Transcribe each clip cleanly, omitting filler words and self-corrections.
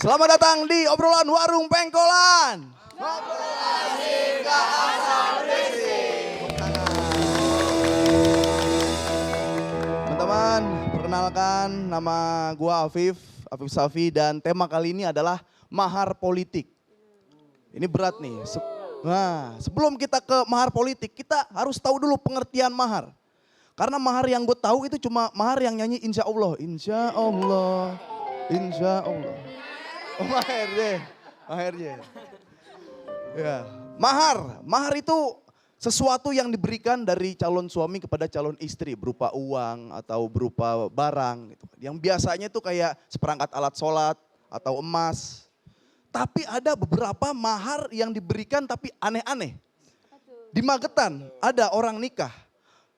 Selamat datang di obrolan warung pengkolan. Obrolan hingga asal berisik. Teman-teman, perkenalkan nama gua Afif Safi dan tema kali ini adalah mahar politik. Ini berat nih. Nah, sebelum kita ke mahar politik, kita harus tahu dulu pengertian mahar. Karena mahar yang gue tahu itu cuma mahar yang nyanyi insya Allah, insya Allah, insya Allah. Oh, mahar deh. Ya, mahar itu sesuatu yang diberikan dari calon suami kepada calon istri berupa uang atau berupa barang gitu. Yang biasanya itu kayak seperangkat alat sholat atau emas. Tapi ada beberapa mahar yang diberikan tapi aneh-aneh. Di Magetan ada orang nikah.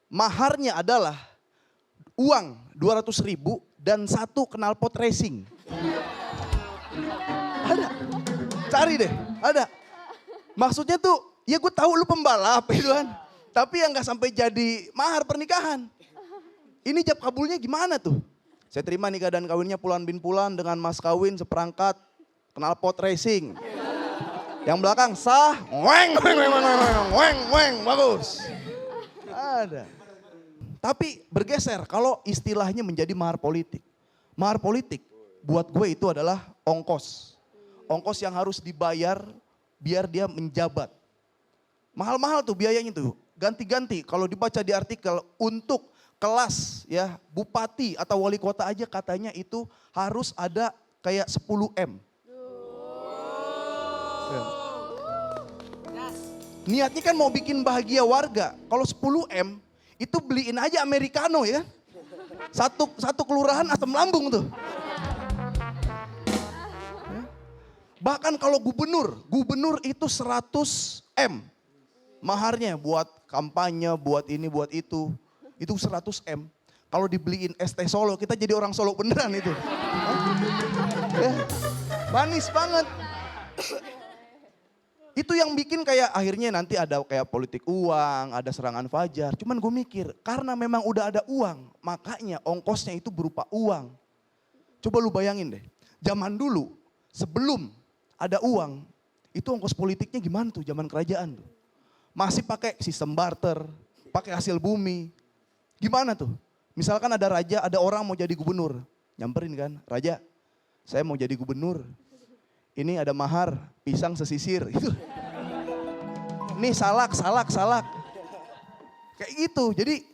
Maharnya adalah uang 200.000 dan 1 knalpot racing. Ada, cari deh, ada. Maksudnya tuh, ya gue tahu lu pembalap gitu kan. Tapi yang gak sampai jadi mahar pernikahan. Ini jab kabulnya gimana tuh? Saya terima nikah dan kawinnya Pulan bin Pulan dengan mas kawin seperangkat knalpot racing. Yang belakang sah, weng, bagus. Ada. Tapi bergeser kalau istilahnya menjadi mahar politik. Mahar politik buat gue itu adalah ongkos. Ongkos yang harus dibayar biar dia menjabat. Mahal-mahal tuh biayanya tuh. Ganti-ganti kalau dibaca di artikel untuk kelas ya bupati atau wali kota aja katanya itu harus ada kayak 10 M. Ya. Niatnya kan mau bikin bahagia warga. Kalau 10 M itu beliin aja americano ya. Satu kelurahan asam lambung tuh. Bahkan kalau gubernur itu 100 M. Maharnya buat kampanye, buat ini, buat itu 100 M. Kalau dibeliin ST Solo, kita jadi orang Solo beneran itu. Manis banget. Itu yang bikin kayak akhirnya nanti ada kayak politik uang, ada serangan fajar. Cuman gue mikir, karena memang udah ada uang, makanya ongkosnya itu berupa uang. Coba lu bayangin deh, zaman dulu sebelum ada uang, itu ongkos politiknya gimana tuh zaman kerajaan tuh. Masih pakai sistem barter, pakai hasil bumi. Gimana tuh? Misalkan ada raja, ada orang mau jadi gubernur. Nyamperin kan, raja saya mau jadi gubernur. Ini ada mahar, pisang sesisir. Itu. Nih salak. Kayak gitu, jadi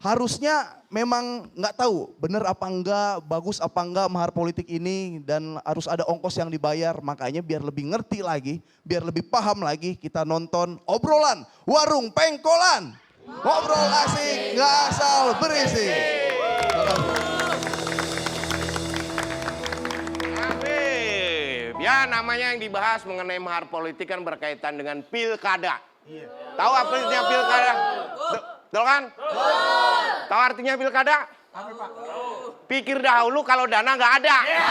harusnya memang nggak tahu bener apa enggak, bagus apa enggak mahar politik ini dan harus ada ongkos yang dibayar. Makanya biar lebih ngerti lagi, biar lebih paham lagi kita nonton obrolan warung pengkolan. Ngobrol asik, nggak asal berisik. Ya namanya yang dibahas mengenai mahar politik kan berkaitan dengan pilkada. Tahu apa artinya pilkada? Betul kan? Tahu artinya pilkada? Apa Pak? Pikir dahulu kalau dana nggak ada. Ya.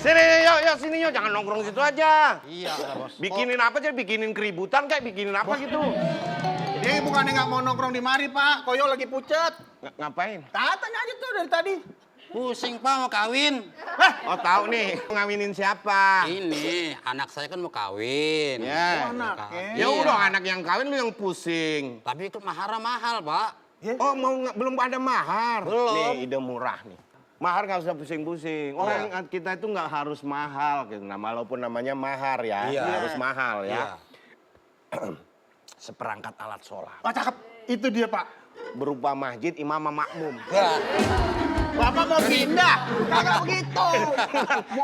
Sini yuk sini yuk, jangan nongkrong situ aja. Iya bos. Bikinin apa aja, bikinin keributan kayak bikinin apa gitu. Dia bukannya nggak mau nongkrong di mari Pak, Koyo lagi pucet. Ngapain? Katanya aja tuh dari tadi. Pusing Pak mau kawin. Oh tahu nih, ngawinin siapa? Ini anak saya kan mau kawin. Ya. Anaknya. Ya udah anak yang kawin lu yang pusing. Tapi itu mahar mahal Pak. Oh belum ada mahar. Belum. Nih ide murah nih. Mahar nggak usah pusing-pusing. Orang kita itu nggak harus mahal gitu. Nah, walaupun namanya mahar ya, Iya. harus mahal ya. Iya. Seperangkat alat sholat. Oh cakep, itu dia Pak. Berupa masjid, imam, sama makmum. Bapak mau pindah, kagak begitu.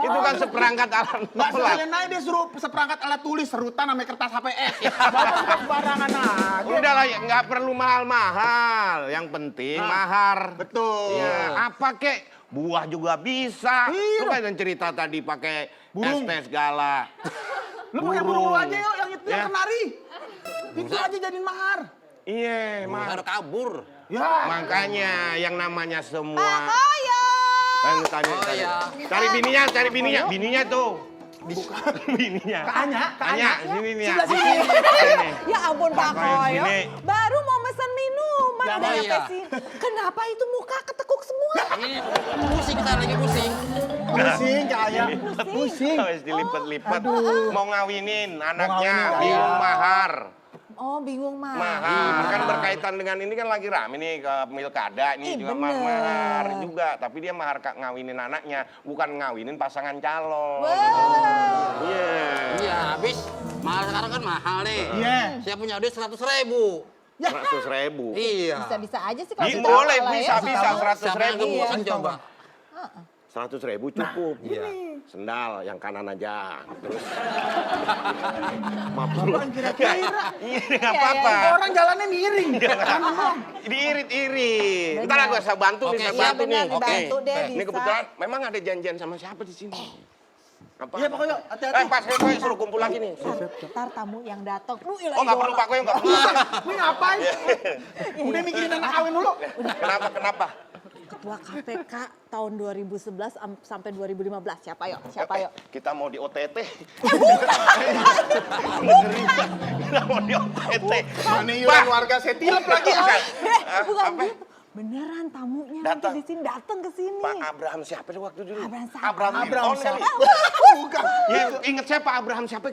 Itu kan seperangkat alat Nggak sholat. sekalian aja dia suruh seperangkat alat tulis, serutan sama kertas HPS. Bapak suka sembarangan aja. Udah lah, nggak perlu mahal-mahal. Yang penting mahar. Betul. Ya, apa kek? Buah juga bisa. Iya. Lu kan yang cerita tadi pakai Burung. es segala. Lu pakai burung lu aja yuk, yang itu Ya. yang kenari. Itu aja jadiin mahar. Iya, Mahar kabur. Ya. makanya yang namanya semua. Pak Koyo. Tadi. iya. Cari bininya, bininya tuh. Bukan bininya. Kanya. Sini nih. Sebelah sini. Sini. Ya ampun Pak Koyo, Koyo. sini. Baru mau mesen minuman udah Oh, nyampe iya. sini. Kenapa itu muka ketekuk semua? Ini pusing, saya lagi pusing. Pusing kayak. Pusing. Habis dilipat-lipat. Mau ngawinin anaknya, ngawinin, bingung mahar. Oh, bingung mah. Mahar kan berkaitan dengan ini kan lagi rame nih ke pilkada ini Ih, juga bener. mahar juga, tapi dia mahar ngawinin anaknya, bukan ngawinin pasangan calon. Wah. Iya. Iya, habis mahal sekarang kan mahal nih. Iya. Saya punya duit 100.000. 100.000. Iya. Bisa-bisa aja sih kalau situ Boleh, kalah ya. bisa Siapa 100.000. yang bosan coba? 100.000 cukup. Sendal yang kanan aja. Terus 50. Kira-kira. Iya, nggak apa-apa. Orang jalannya miring. Diirit-irit. Ntar aku bisa bantu nih, Oke, saya siap, bantu nih. benar, dibantu deh, Ini bisa. kebetulan memang ada janjian sama siapa di sini? Apa? Iya, pokoknya hati-hati. Pas saya suruh kumpul lagi nih. Ntar tamu yang datang. Oh nggak perlu Pak Koyong, nggak perlu. Ini ngapain? Udah mikirin anak kawin dulu. Kenapa? Ketua KPK tahun 2011 sampai 2015. Siapa yuk? Siapa yuk? Kita mau di OTT. Kita mau di OTT. Mana iuran warga saya tilep lagi. Bukan gitu. Beneran tamunya Datang. nanti di sini datang ke sini. Pak Abraham siapa tuh waktu dulu? Abraham siapa? Abraham Abraham Lincoln kali. Bukan. Ya, inget saya Pak Abraham siapa?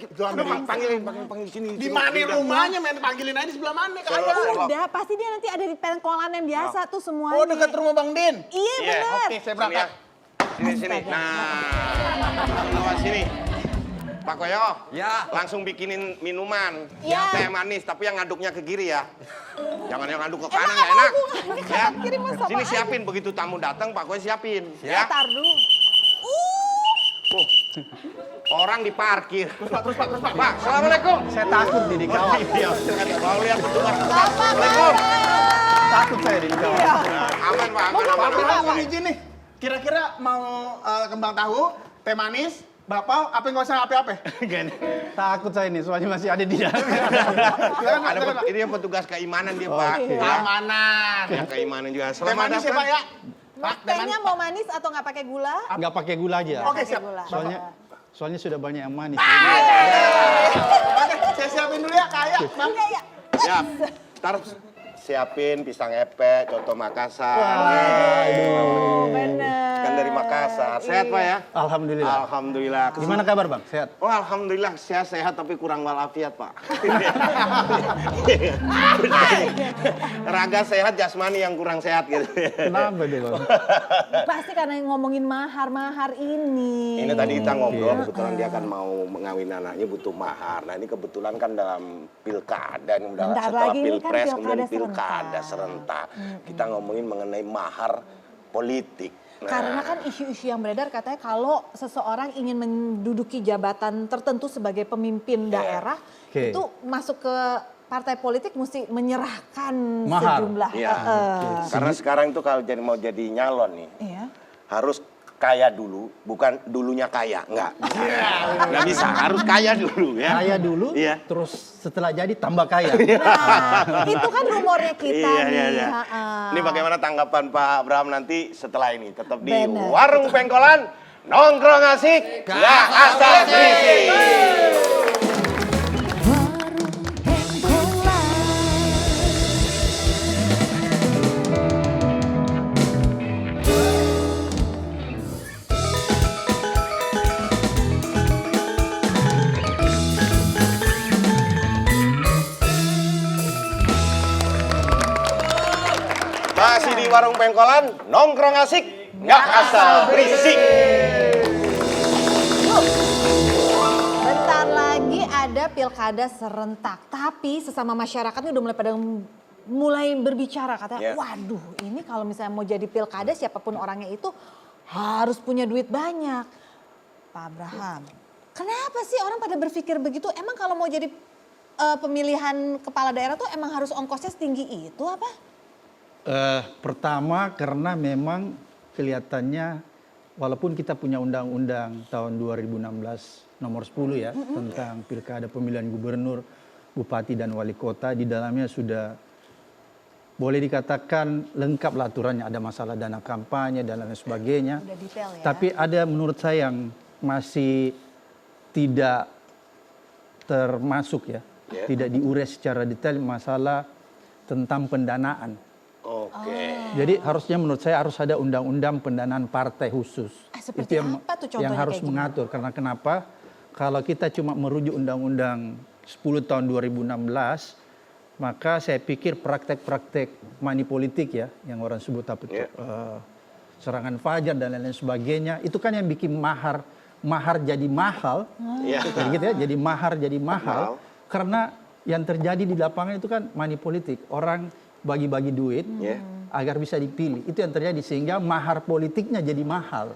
Panggilin di sini. Di mana rumahnya, main panggilin aja di sebelah mana kayak. Udah, pasti dia nanti ada di pengkolan yang biasa tuh semuanya. Oh, dekat rumah Bang Din. Iya, Iya, bener. Oke, saya berangkat. Sini. Nah, lewat sini. Pak Koyo, Ya. langsung bikinin minuman. Ya. Teh manis, tapi yang ngaduknya ke kiri ya. Jangan yang ngaduk ke kanan, Emang nggak apa enak. hubungannya Ya. kanan kiri mah sama Sini aja. siapin, begitu tamu datang Pak Koyo siapin. Ya. Ntar dulu. Orang diparkir. Terus Pak. Pak, Assalamualaikum. Saya takut nih dikawal. Iya, mau lihat petugas. Assalamualaikum. Takut saya nih dikawal. Aman Pak, aman. Pak Abraham, mohon izin nih. Kira-kira mau kembang tahu, teh manis, bapak, apa nggak usah apa-apa? Takut saya ini, soalnya masih ada di dalam. Ini yang petugas keimanan dia Pak. Ya. Keamanan. Yang keimanan juga. Teh Selamat manis ya datang. Pak ya? Pak, teh Tehnya manis. mau manis atau nggak pakai gula? Nggak pakai gula aja. Oke, Pakai siap. gula. Soalnya sudah banyak yang manis. Oke, saya siapin dulu ya, kayak. Bang. Iya. Siap. Ntar siapin pisang epek, coto Makassar. Oh, bener. Kan dari Makassar. Sehat Pak ya? Alhamdulillah. Alhamdulillah. Gimana kabar Bang? Sehat? Oh alhamdulillah saya sehat tapi kurang walafiat Pak. Raga sehat, jasmani yang kurang sehat gitu. Kenapa deh Bang? Pasti karena ngomongin mahar ini. Ini tadi kita ngobrol, kebetulan dia kan mau mengawin anaknya butuh mahar. Nah ini kebetulan kan dalam pilkada, ini udah Bentar setelah lagi ini kan pilpres, kemudian pilkada pilkada serentak. serentak. Kita ngomongin mengenai mahar politik. Nah, Karena kan isu-isu yang beredar katanya kalau seseorang ingin menduduki jabatan tertentu sebagai pemimpin daerah, Oke. itu masuk ke partai politik mesti menyerahkan Mahar. sejumlah. Iya. Karena sekarang itu kalau jadi mau jadi nyalon nih, Iya. harus kaya dulu, bukan dulunya kaya, enggak. Enggak bisa, harus kaya dulu ya. Kaya dulu, Iya. terus setelah jadi tambah kaya. Nah, itu kan rumornya kita nih. Iya. ha-ha. Ini bagaimana tanggapan Pak Abraham nanti setelah ini? Tetap di Bener. Warung Pengkolan, nongkrong asik, nggak asal berisik. Masih di Warung Pengkolan, nongkrong asik, nggak asal berisik. Bentar lagi ada pilkada serentak, tapi sesama masyarakatnya udah mulai berbicara katanya, Iya. waduh ini kalau misalnya mau jadi pilkada siapapun orangnya itu harus punya duit banyak. Pak Abraham, kenapa sih orang pada berpikir begitu? Emang kalau mau jadi pemilihan kepala daerah tuh emang harus ongkosnya setinggi itu apa? Pertama karena memang kelihatannya walaupun kita punya undang-undang tahun 2016 nomor 10 ya tentang pilkada pemilihan gubernur, bupati dan wali kota, di dalamnya sudah boleh dikatakan lengkap lah aturannya, ada masalah dana kampanye dan lain sebagainya. Udah detail ya. Tapi ada menurut saya yang masih tidak termasuk ya, tidak diurai secara detail masalah tentang pendanaan. Jadi harusnya menurut saya harus ada undang-undang pendanaan partai khusus. Seperti apa tuh contohnya yang harus kayak gimana? mengatur. Karena kenapa? Kalau kita cuma merujuk undang-undang 10 tahun 2016, maka saya pikir praktek-praktek money politik ya, yang orang sebut apa itu, serangan fajar dan lain-lain sebagainya, itu kan yang bikin mahar jadi mahal, kayak gitu ya, jadi mahar jadi mahal, karena yang terjadi di lapangan itu kan money politik, orang bagi-bagi duit agar bisa dipilih, itu yang terjadi sehingga mahar politiknya jadi mahal.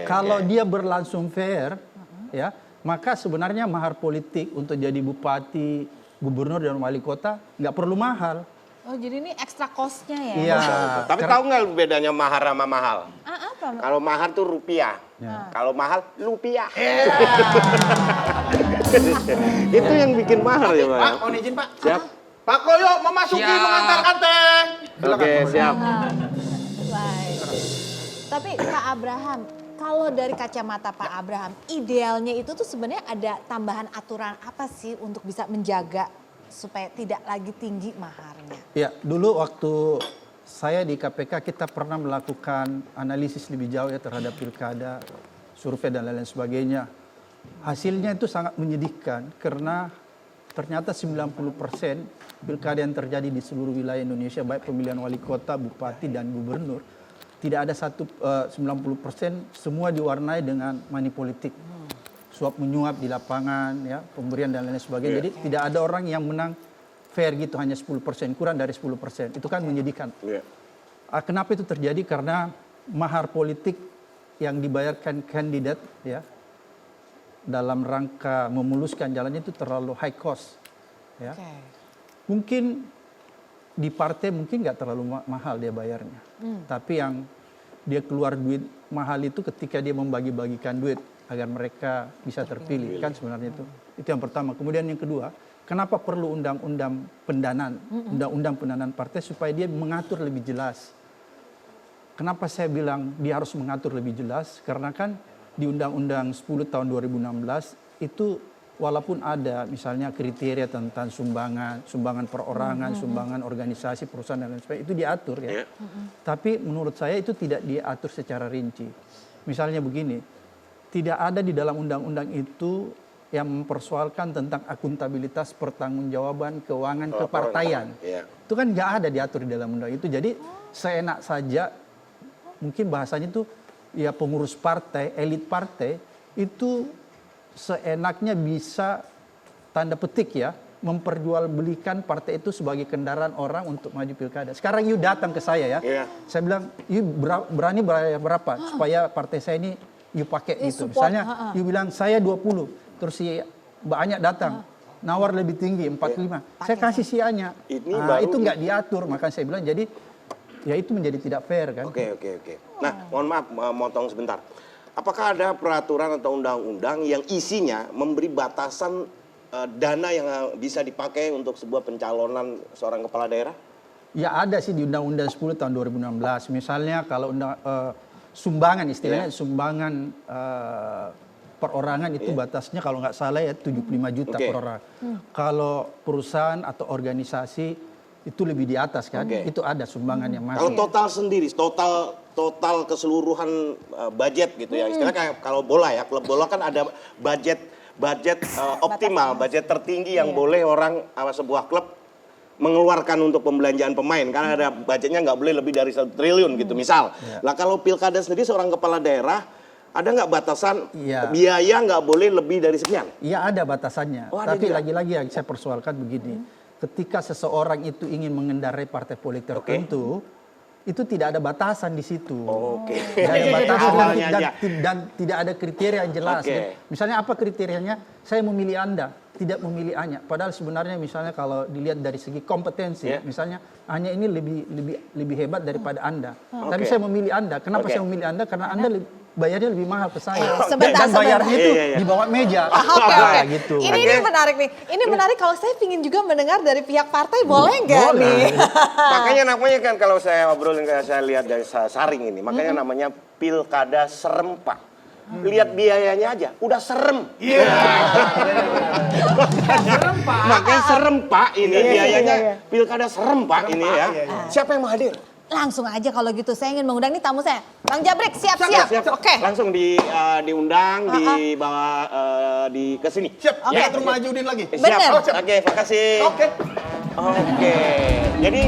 Kalau dia berlangsung fair, ya, maka sebenarnya mahar politik untuk jadi bupati, gubernur dan wali kota nggak perlu mahal. Oh, jadi ini extra cost-nya ya? Iya. Tapi tahu nggak bedanya mahar sama mahal? Apa? Kalau mahar tuh rupiah, kalau mahal lupiah. Itu yang bikin mahal ya Pak. Pak, mohon izin Pak. Siap. Pak Koyo memasuki Siap. mengantarkan teh. Oke, siap. Baik. Tapi Pak Abraham, kalau dari kacamata Pak Abraham, idealnya itu tuh sebenarnya ada tambahan aturan apa sih untuk bisa menjaga supaya tidak lagi tinggi maharnya? Ya, dulu waktu saya di KPK kita pernah melakukan analisis lebih jauh ya terhadap pilkada, survei dan lain-lain sebagainya. Hasilnya itu sangat menyedihkan karena ternyata 90% pilkada yang terjadi di seluruh wilayah Indonesia, baik pemilihan wali kota, bupati dan gubernur, tidak ada 90% semua diwarnai dengan money politik. Suap menyuap di lapangan, ya, pemberian dan lain sebagainya. Jadi tidak ada orang yang menang fair gitu, hanya 10%, kurang dari 10%. Itu kan menyedihkan. Kenapa itu terjadi? Karena mahar politik yang dibayarkan kandidat ya dalam rangka memuluskan jalannya itu terlalu high cost. Ya. Mungkin di partai mungkin nggak terlalu mahal dia bayarnya. Tapi yang dia keluar duit mahal itu ketika dia membagi-bagikan duit agar mereka bisa terpilih, kan sebenarnya itu yang pertama. Kemudian yang kedua, kenapa perlu undang-undang pendanaan partai supaya dia mengatur lebih jelas. Kenapa saya bilang dia harus mengatur lebih jelas? Karena kan di Undang-Undang 10 tahun 2016 itu walaupun ada misalnya kriteria tentang sumbangan perorangan, sumbangan organisasi, perusahaan dan lain sebagainya, itu diatur ya. Tapi menurut saya itu tidak diatur secara rinci. Misalnya begini, tidak ada di dalam undang-undang itu yang mempersoalkan tentang akuntabilitas pertanggungjawaban keuangan kepartaian. Itu kan nggak ada diatur di dalam undang itu. Jadi seenak saja, mungkin bahasanya itu ya pengurus partai, elit partai itu seenaknya bisa tanda petik ya memperjualbelikan partai itu sebagai kendaraan orang untuk maju pilkada. Sekarang you datang ke saya ya, saya bilang you berani bayar berapa supaya partai saya ini you pakai gitu. Support, Misalnya you bilang saya 20, terus si banyak datang, nawar lebih tinggi 45. Saya kasih sianya. Itu nggak diatur, makanya saya bilang jadi ya itu menjadi tidak fair kan. Oke. Nah, mohon maaf motong sebentar. Apakah ada peraturan atau undang-undang yang isinya memberi batasan dana yang bisa dipakai untuk sebuah pencalonan seorang kepala daerah? Ya ada sih di Undang-Undang 10 tahun 2016. Misalnya kalau sumbangan istilahnya sumbangan perorangan itu batasnya kalau nggak salah ya 75 juta per orang. Kalau perusahaan atau organisasi itu lebih di atas kan, itu ada sumbangan yang masuk. Kalau total sendiri, total keseluruhan budget gitu ya, istilahnya kayak kalau bola ya, klub bola kan ada budget optimal, budget tertinggi yang boleh orang sebuah klub mengeluarkan untuk pembelanjaan pemain, karena ada budgetnya nggak boleh lebih dari 1 triliun gitu misal. Nah kalau pilkada sendiri seorang kepala daerah, ada nggak batasan biaya nggak boleh lebih dari sekian? Iya ada batasannya, tapi lagi-lagi yang saya persoalkan begini. Ketika seseorang itu ingin mengendarai partai politik tertentu, itu tidak ada batasan di situ. Tidak ada batasan dan tidak ada kriteria yang jelas. Misalnya apa kriterianya? Saya memilih Anda, tidak memilih Anya. Padahal sebenarnya misalnya kalau dilihat dari segi kompetensi, misalnya Anya ini lebih hebat daripada Anda. Tapi saya memilih Anda. Kenapa saya memilih Anda? Karena Anda bayarnya lebih mahal ke saya. Sebentar, dan bayarnya itu di bawah meja. Oke. Gitu. Ini menarik nih. Ini menarik kalau saya ingin juga mendengar dari pihak partai, boleh nggak nih? Makanya namanya kan kalau saya obrolin, saya lihat dari saring ini, makanya namanya pilkada serempak. Lihat biayanya aja, udah serem. Makanya serem Pak ini biayanya, pilkada serem Pak ini ya. Siapa yang mau hadir? Langsung aja kalau gitu, saya ingin mengundang nih tamu saya. Bang Jabrik, siap-siap. Siap. Oke. Langsung diundang, dibawa ke sini. Siap, Oke. kita rumah Haji Udin lagi. Siap. Bener. Oke, makasih. Oke. Oke. Jadi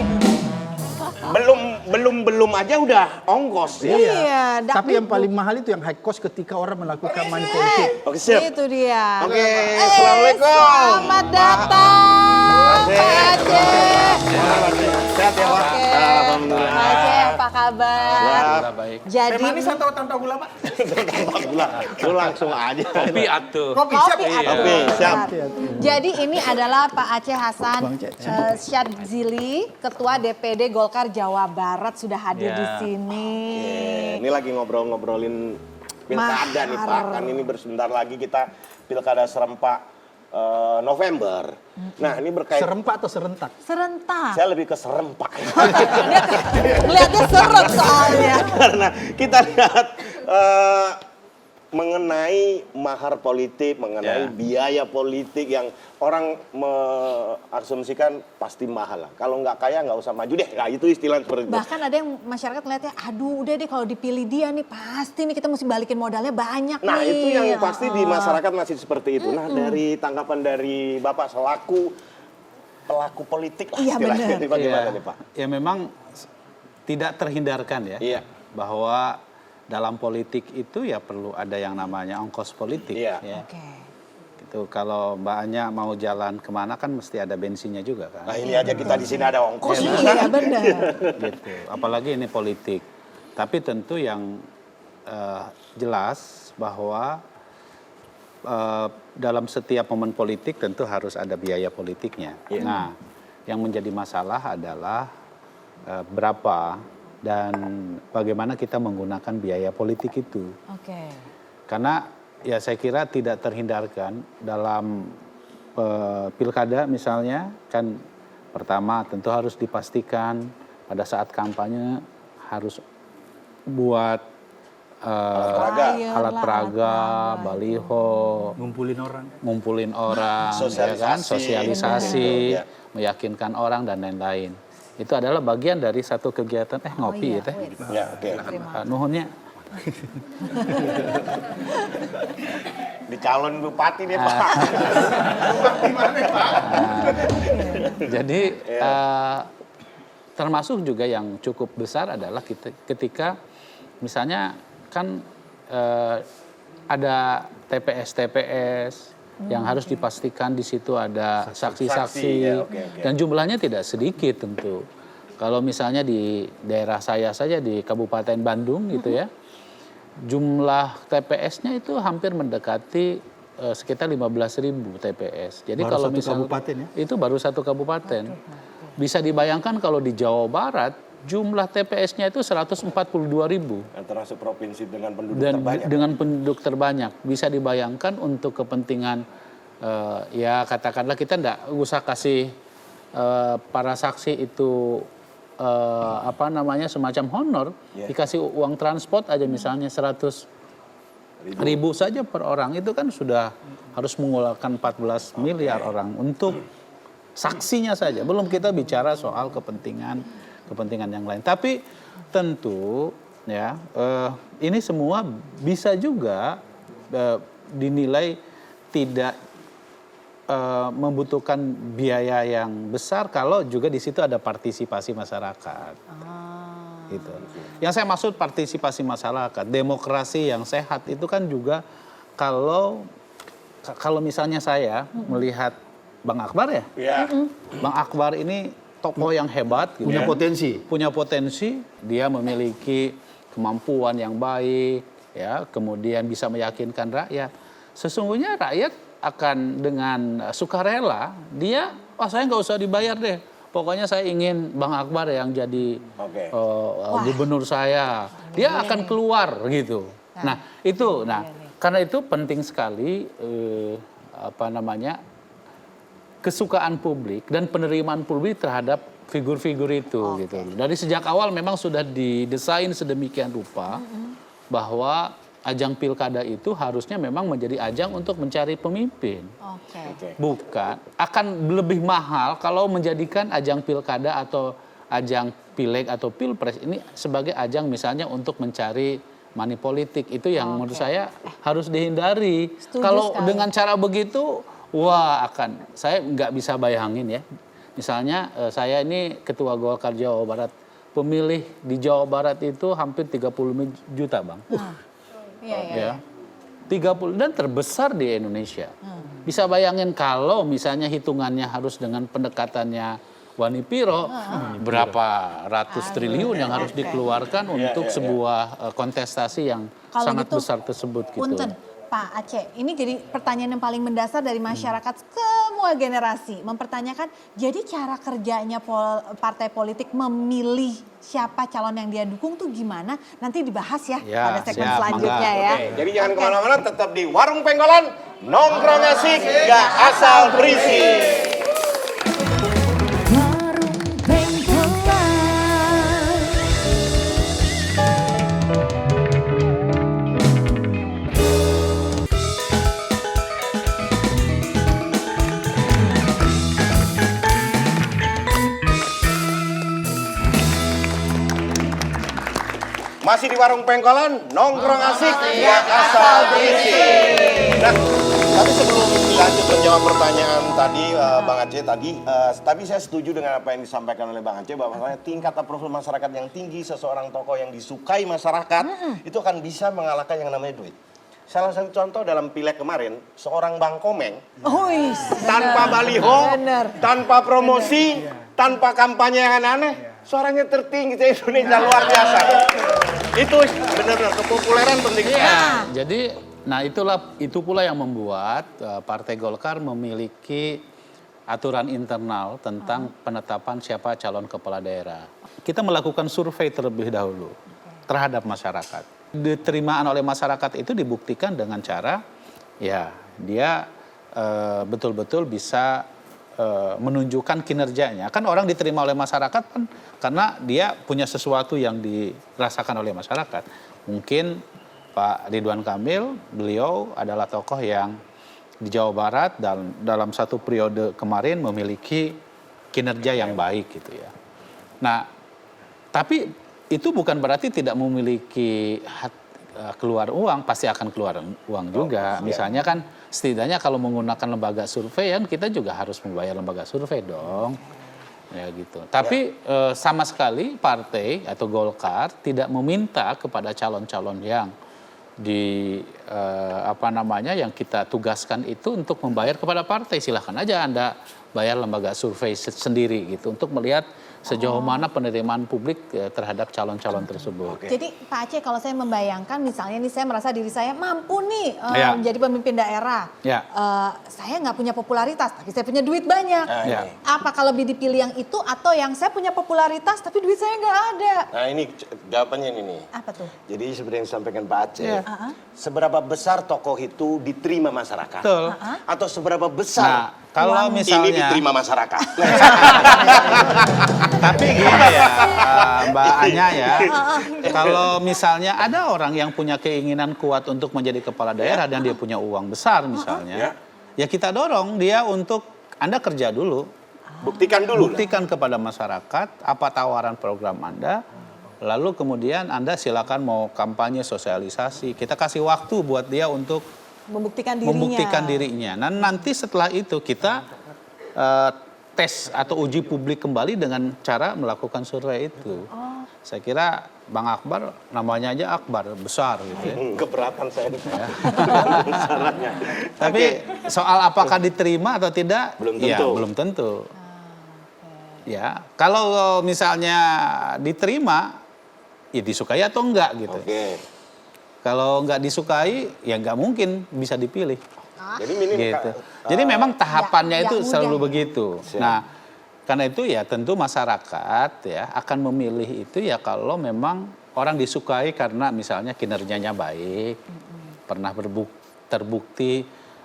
belum aja udah ongkos ya. Iya, Tapi yang paling mahal itu yang high cost ketika orang melakukan money politik. Oke, siap. Itu dia. Oke, assalamualaikum. Selamat datang, Terima Pak Aceh. Sehat ya, Pak. Oke, Alhamdulillah. Pak Aceh, apa kabar? Baik. Teh Jadi manis atau tanpa gula, Pak? Lu langsung aja. Kopi atuh. Kopi, siap. Kopi atau Kopi, siap. Jadi ini adalah Pak Aceh Hasan Bang Aceh. Syadzili, Ketua DPD Golkar Jawa Barat sudah hadir Ya. di sini. Ini lagi ngobrolin pilkada nih Pak. Mahar. Kan ini sebentar lagi kita pilkada serempak November. Nah ini berkait, Serempak atau serentak? Serentak. saya lebih ke serempak. Melihatnya seret soalnya. Karena kita lihat mengenai mahar politik, mengenai biaya politik yang orang mengasumsikan pasti mahal lah. Kalau nggak kaya nggak usah maju deh. Nah, itu istilah seperti itu. Bahkan ada yang masyarakat melihatnya, aduh udah deh kalau dipilih dia nih pasti nih kita mesti balikin modalnya banyak Nah nih. itu yang pasti di masyarakat masih seperti itu. Nah dari tanggapan dari Bapak selaku pelaku politik lah Iya, istilahnya. benar. Ini bagaimana Ya, nih Pak? ya memang tidak terhindarkan ya Iya. bahwa dalam politik itu ya perlu ada yang namanya ongkos politik. Iya. Ya. Oke. Gitu. Kalau Mbak Anya mau jalan kemana kan mesti ada bensinnya juga kan. Nah ini aja kita di sini ada ongkos. Iya benar. Gitu. Apalagi ini politik. Tapi tentu yang jelas bahwa dalam setiap momen politik tentu harus ada biaya politiknya. Nah, yang menjadi masalah adalah berapa dan bagaimana kita menggunakan biaya politik itu. Oke. Karena ya saya kira tidak terhindarkan dalam pilkada misalnya kan pertama tentu harus dipastikan pada saat kampanye harus buat alat peraga, baliho, ngumpulin orang, ya kan, sosialisasi, Ya. meyakinkan orang dan lain-lain. Itu adalah bagian dari satu kegiatan ngopi ya teh. Ya, oke. Nuhunnya. Di calon bupati nih Pak. Jadi termasuk juga yang cukup besar adalah ketika misalnya kan ada TPS yang harus dipastikan di situ ada saksi-saksi ya, oke. dan jumlahnya tidak sedikit tentu. Kalau misalnya di daerah saya saja di Kabupaten Bandung gitu ya, jumlah TPS-nya itu hampir mendekati sekitar 15.000 TPS. Jadi Baru kalau satu misalnya kabupaten ya? itu baru satu kabupaten. Bisa dibayangkan kalau di Jawa Barat jumlah TPS-nya itu 142.000 Termasuk provinsi dengan penduduk dan terbanyak. dengan penduduk terbanyak. Bisa dibayangkan untuk kepentingan ya katakanlah kita enggak usah kasih para saksi itu semacam honor, dikasih uang transport aja misalnya 100.000 saja per orang, itu kan sudah harus mengeluarkan 14 miliar orang untuk saksinya saja. Belum kita bicara soal kepentingan yang lain. Tapi tentu ya ini semua bisa juga dinilai tidak membutuhkan biaya yang besar kalau juga di situ ada partisipasi masyarakat. Gitu. Yang saya maksud partisipasi masyarakat, demokrasi yang sehat itu kan juga kalau misalnya saya melihat Bang Akbar ya. Bang Akbar ini tokoh yang hebat gitu. Punya potensi, dia memiliki kemampuan yang baik ya, kemudian bisa meyakinkan rakyat. Sesungguhnya rakyat akan dengan sukarela dia, saya nggak usah dibayar deh. Pokoknya saya ingin Bang Akbar yang jadi gubernur saya. Dia akan keluar gitu. Nah itu, karena itu penting sekali kesukaan publik dan penerimaan publik terhadap figur-figur itu gitu. Dari sejak awal memang sudah didesain sedemikian rupa bahwa ajang pilkada itu harusnya memang menjadi ajang untuk mencari pemimpin. Bukan, akan lebih mahal kalau menjadikan ajang pilkada atau ajang pileg atau pilpres ini sebagai ajang misalnya untuk mencari money politik. Itu yang menurut saya harus dihindari. Setuju Kalau sekali. dengan cara begitu, wah saya nggak bisa bayangin ya. Misalnya saya ini ketua Golkar Jawa Barat, pemilih di Jawa Barat itu hampir 30 juta, Bang. Iya. Ya. 30 dan terbesar di Indonesia. Bisa bayangin kalau misalnya hitungannya harus dengan pendekatannya Wani Piro, berapa ratus triliun yang harus dikeluarkan untuk sebuah kontestasi yang Kalau sangat gitu, besar tersebut gitu. Punten, Pak Aceh, ini jadi pertanyaan yang paling mendasar dari masyarakat semua generasi. Mempertanyakan, jadi cara kerjanya partai politik memilih siapa calon yang dia dukung tuh gimana? Nanti dibahas ya, Ya, pada segmen siap, selanjutnya mangga. ya. Oke, jadi jangan kemana-mana, tetap di Warung Pengkolan, nongkrong asik, gak asal berisik. Masih di Warung Pengkolan, nongkrong asik, gak asal berisik. Nah, tapi sebelum lanjut menjawab pertanyaan tadi, Bang Aceh tadi, tapi saya setuju dengan apa yang disampaikan oleh Bang Aceh, bahwa tingkat approval masyarakat yang tinggi, seseorang tokoh yang disukai masyarakat, itu akan bisa mengalahkan yang namanya duit. Salah satu contoh dalam pileg kemarin, seorang Bang Komeng, tanpa baliho, tanpa promosi, tanpa kampanye yang aneh-aneh, suaranya tertinggi di Indonesia, luar biasa. Itu benar-benar kepopuleran penting. Ya, jadi itu pula yang membuat Partai Golkar memiliki aturan internal tentang penetapan siapa calon kepala daerah. Kita melakukan survei terlebih dahulu terhadap masyarakat. Diterimaan oleh masyarakat itu dibuktikan dengan cara ya dia betul-betul bisa menunjukkan kinerjanya. Kan orang diterima oleh masyarakat kan karena dia punya sesuatu yang dirasakan oleh masyarakat. Mungkin Pak Ridwan Kamil, beliau adalah tokoh yang di Jawa Barat dalam satu periode kemarin memiliki kinerja yang baik gitu ya. Nah, tapi itu bukan berarti tidak memiliki keluar uang, pasti akan keluar uang juga. Misalnya kan setidaknya kalau menggunakan lembaga survei kan kita juga harus membayar lembaga survei dong. Ya gitu. Tapi sama sekali partai atau Golkar tidak meminta kepada calon-calon yang yang kita tugaskan itu untuk membayar kepada partai. Silahkan aja Anda bayar lembaga survei sendiri gitu untuk melihat sejauh mana penerimaan publik terhadap calon-calon tersebut. Jadi Pak Aceh, kalau saya membayangkan misalnya nih saya merasa diri saya mampu nih Ya. menjadi pemimpin daerah. Ya. Saya nggak punya popularitas tapi saya punya duit banyak. Ya. Apakah lebih dipilih yang itu atau yang saya punya popularitas tapi duit saya nggak ada? Nah ini jawabannya ini nih. Apa tuh? Jadi seperti yang disampaikan Pak Aceh, Ya. seberapa besar tokoh itu diterima masyarakat? Betul. Atau seberapa besar Nah, kalau ini misalnya diterima masyarakat? tapi gini ya Mbak Anya ya, kalau misalnya ada orang yang punya keinginan kuat untuk menjadi kepala daerah dan dia punya uang besar misalnya, ya kita dorong dia untuk Anda kerja dulu, Buktikan dulu. buktikan kepada masyarakat apa tawaran program Anda, lalu kemudian Anda silakan mau kampanye sosialisasi, kita kasih waktu buat dia untuk Membuktikan dirinya. Nah nanti setelah itu kita tes atau uji publik kembali dengan cara melakukan survei itu. Saya kira Bang Akbar namanya aja Akbar, besar gitu ya. Keberatan saya. Syaratnya. Tapi soal apakah diterima atau tidak, Belum ya tentu. belum tentu. Ya, kalau misalnya diterima, ya disukai atau enggak gitu. Oke. Kalau nggak disukai, ya nggak mungkin bisa dipilih. Jadi minim Gitu. Jadi memang tahapannya nggak itu mudah selalu ya. begitu. Nah, karena itu ya tentu masyarakat ya akan memilih itu ya kalau memang orang disukai karena misalnya kinerjanya baik, pernah terbukti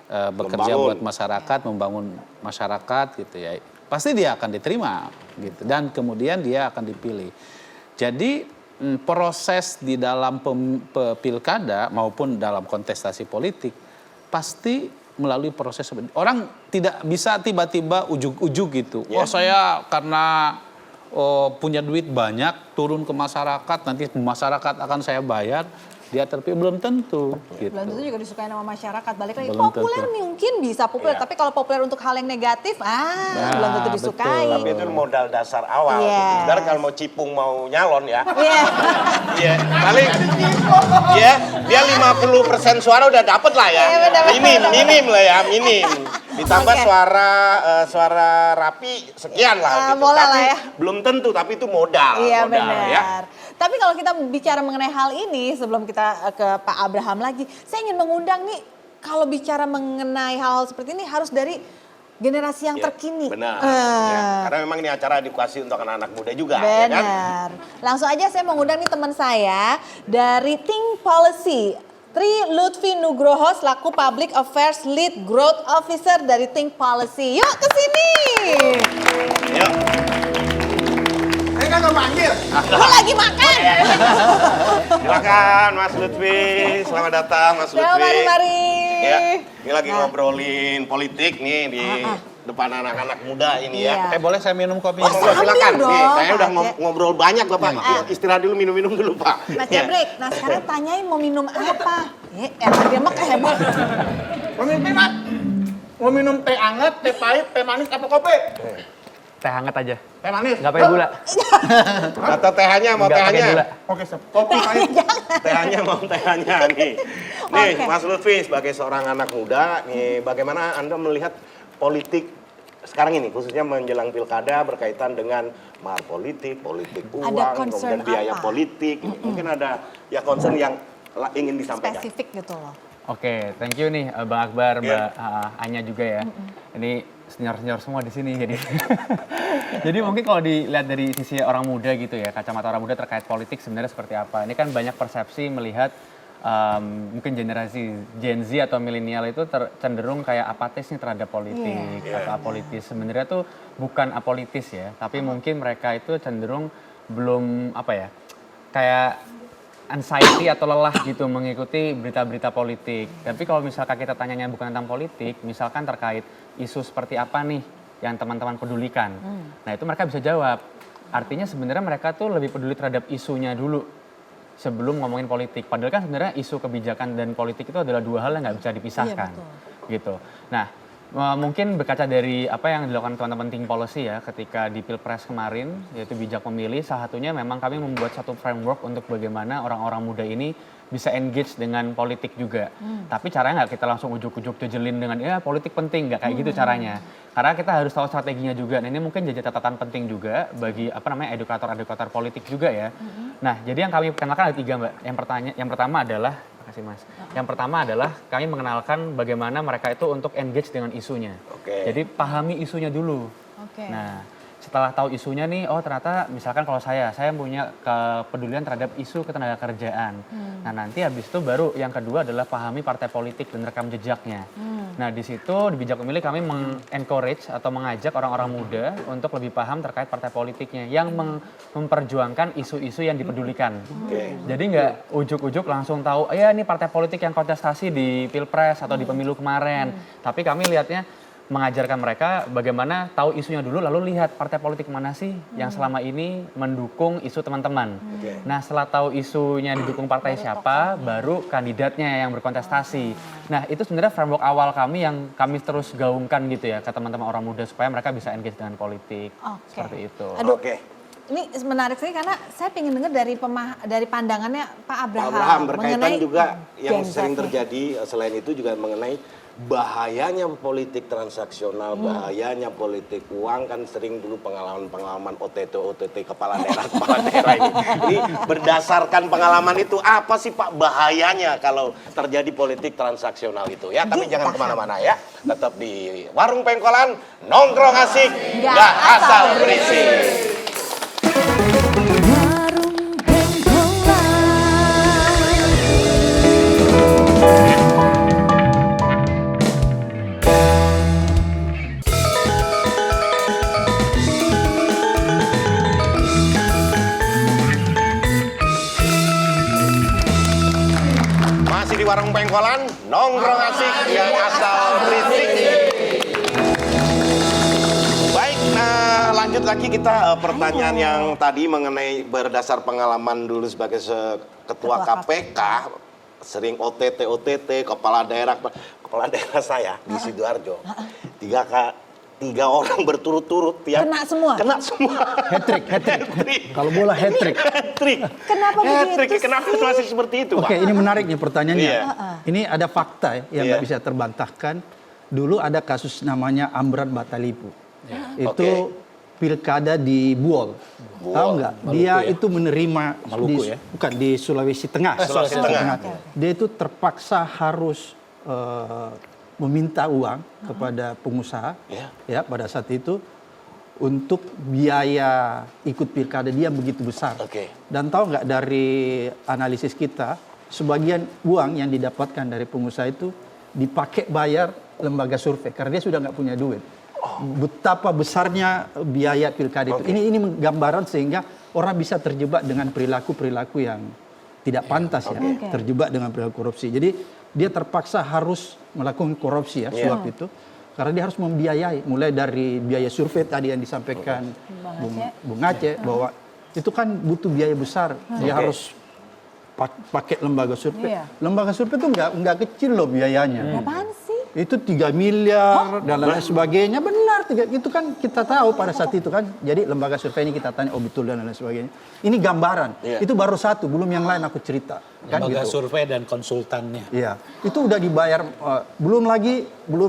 bekerja buat masyarakat, membangun masyarakat gitu ya. Pasti dia akan diterima gitu dan kemudian dia akan dipilih. Jadi proses di dalam pilkada maupun dalam kontestasi politik pasti melalui proses. Orang tidak bisa tiba-tiba ujug-ujug gitu. Oh saya karena punya duit banyak, turun ke masyarakat, nanti masyarakat akan saya bayar, dia terpilih, belum tentu. Gitu. Belum tentu juga disukai sama masyarakat. Balik lagi, Belum populer tentu. mungkin bisa populer. Iya. Tapi kalau populer untuk hal yang negatif, belum tentu disukai. Tapi itu modal dasar awal. Iya. Sebenarnya kalau mau cipung mau nyalon ya. Iya. Iya, paling ya dia 50% suara udah dapet lah ya. Iya, benar, Minim lah ya, minim. Ditambah Oke. suara rapi sekian lah gitu. boleh Tapi lah ya. belum tentu, tapi itu modal. Iya modal, benar. ya. Tapi kalau kita bicara mengenai hal ini, sebelum kita ke Pak Abraham lagi, saya ingin mengundang nih, kalau bicara mengenai hal-hal seperti ini harus dari generasi yang Iya, terkini. Benar. Ya, karena memang ini acara edukasi untuk anak-anak muda juga. Ya kan? Benar. Langsung aja saya mengundang nih teman saya dari Think Policy. Tri Lutfi Nugroho selaku Public Affairs Lead Growth Officer dari Think Policy. Yuk ke sini. Yuk. Saya kan nggak manggil. Lu lagi makan. Silakan Mas Lutfi, selamat datang Mas Lutfi. Mari. Ya, ini lagi Nah. ngobrolin politik nih di depan anak-anak muda ini Iya. ya. Boleh saya minum kopi? Oh, sambil silakan. dong, Nih, saya udah Pak. ngobrol banyak Bapak. Istirahat dulu, minum-minum dulu Pak. Mas Ya. Jabrek, nah sekarang tanyain mau minum apa? Dia mah keheboh. Pemimpin, Mat. Mau minum teh anget, teh pahit, teh manis, apa kopi? Teh hangat aja, Teh manis. nggak pakai gula. Atau tehanya mau Nggak pakai gula. tehanya. Oke, siap. Kopi pahit. Tehanya mau tehanya nih. Nih, Oke. Mas Lutfi sebagai seorang anak muda, nih bagaimana Anda melihat politik sekarang ini khususnya menjelang pilkada berkaitan dengan mahar politik, politik Ada uang, concern kemudian biaya apa? politik. Mungkin ada ya concern yang ingin disampaikan. Spesifik gitu loh. Oke, thank you nih Bang Akbar, Iya. Mbak Anya juga ya. Ini senior-senior semua di sini jadi. Jadi mungkin kalau dilihat dari sisi orang muda gitu ya, kacamata orang muda terkait politik sebenarnya seperti apa. Ini kan banyak persepsi melihat mungkin generasi Gen Z atau milenial itu cenderung kayak apatis nih terhadap politik atau apolitis. Sebenarnya tuh bukan apolitis ya, tapi mungkin mereka itu cenderung belum apa ya, kayak anxiety atau lelah gitu mengikuti berita-berita politik. Tapi kalau misalkan kita tanyanya bukan tentang politik, misalkan terkait isu seperti apa nih yang teman-teman pedulikan. Nah itu mereka bisa jawab. Artinya sebenarnya mereka tuh lebih peduli terhadap isunya dulu sebelum ngomongin politik. Padahal kan sebenarnya isu kebijakan dan politik itu adalah dua hal yang nggak bisa dipisahkan. Gitu. Nah mungkin berkaca dari apa yang dilakukan teman-teman Think Policy ya ketika di Pilpres kemarin, yaitu bijak memilih, salah satunya memang kami membuat satu framework untuk bagaimana orang-orang muda ini bisa engage dengan politik juga. Tapi caranya nggak kita langsung ujuk-ujuk jejelin dengan ya politik penting, nggak kayak gitu caranya. Karena kita harus tahu strateginya juga. Nah ini mungkin jadi catatan penting juga bagi apa namanya edukator-edukator politik juga ya. Nah jadi yang kami kenalkan ada 3 Mbak. Yang pertama adalah kasih Mas. Yang pertama adalah kami mengenalkan bagaimana mereka itu untuk engage dengan isunya. Oke. Jadi pahami isunya dulu. Oke. Nah, setelah tahu isunya nih, oh ternyata misalkan kalau saya punya kepedulian terhadap isu ketenagakerjaan. Nah, nanti habis itu baru yang kedua adalah pahami partai politik dan rekam jejaknya. Nah, di situ di Bijak Memilih kami encourage atau mengajak orang-orang muda untuk lebih paham terkait partai politiknya yang memperjuangkan isu-isu yang dipedulikan. Jadi nggak ujuk-ujuk langsung tahu, ya ini partai politik yang kontestasi di Pilpres atau di pemilu kemarin. Tapi kami lihatnya mengajarkan mereka bagaimana tahu isunya dulu lalu lihat partai politik mana sih yang selama ini mendukung isu teman-teman. Nah setelah tahu isunya didukung partai siapa baru kandidatnya yang berkontestasi. Nah itu sebenarnya framework awal kami yang kami terus gaungkan gitu ya ke teman-teman orang muda supaya mereka bisa engage dengan politik. Seperti itu. Aduh, Oke. ini menarik sekali karena saya ingin dengar dari pandangannya Pak Abraham. Pak Abraham berkaitan mengenai juga yang Gen Z sering nih. terjadi selain itu juga mengenai bahayanya politik transaksional, bahayanya politik uang kan sering dulu pengalaman-pengalaman OTT kepala daerah ini. Ini berdasarkan pengalaman itu apa sih Pak bahayanya kalau terjadi politik transaksional itu ya? Tapi jangan kemana-mana ya, tetap di Warung Pengkolan, nongkrong asik, nggak asal berisik. Masih di Warung Pengkolan, nongkrong asik, nggak asal berisik. Baik, nah lanjut lagi kita pertanyaan yang tadi mengenai berdasar pengalaman dulu sebagai ketua KPK, sering OTT, kepala daerah saya di Sidoarjo. Tiga orang berturut-turut ya. Kena semua? Kena semua. Hat-trick. Kalau bola hat-trick. Kenapa begitu Kenapa masih seperti itu, Oke, Pak? ini menarik nih pertanyaannya. Iya. Ini ada fakta yang Iya. nggak bisa terbantahkan. Dulu ada kasus namanya Amran Batalipu. Itu Oke. pilkada di Buol. Tahu nggak? Dia ya? itu menerima Maluku ya? bukan di Sulawesi Tengah. Sulawesi Tengah. Dia itu terpaksa harus meminta uang kepada pengusaha ya pada saat itu untuk biaya ikut pilkada dia begitu besar. Oke. Dan tahu nggak dari analisis kita, sebagian uang yang didapatkan dari pengusaha itu dipakai bayar lembaga survei karena dia sudah nggak punya duit. Betapa besarnya biaya pilkada itu. Ini gambaran sehingga orang bisa terjebak dengan perilaku-perilaku yang tidak pantas ya, terjebak dengan perilaku korupsi. Jadi dia terpaksa harus melakukan korupsi ya, suap itu. Karena dia harus membiayai, mulai dari biaya survei tadi yang disampaikan Bung Aceh, bahwa itu kan butuh biaya besar. Dia harus pakai lembaga survei. Iya. Lembaga survei itu nggak kecil loh biayanya. Apaan sih? Itu 3 miliar dan lain sebagainya. Benar, itu kan kita tahu pada saat itu kan. Jadi lembaga survei ini kita tanya, oh betul dan lain sebagainya. Ini gambaran. Itu baru satu, belum yang lain aku cerita. Kan Lembaga gitu. survei dan konsultannya. Iya, itu udah dibayar. Belum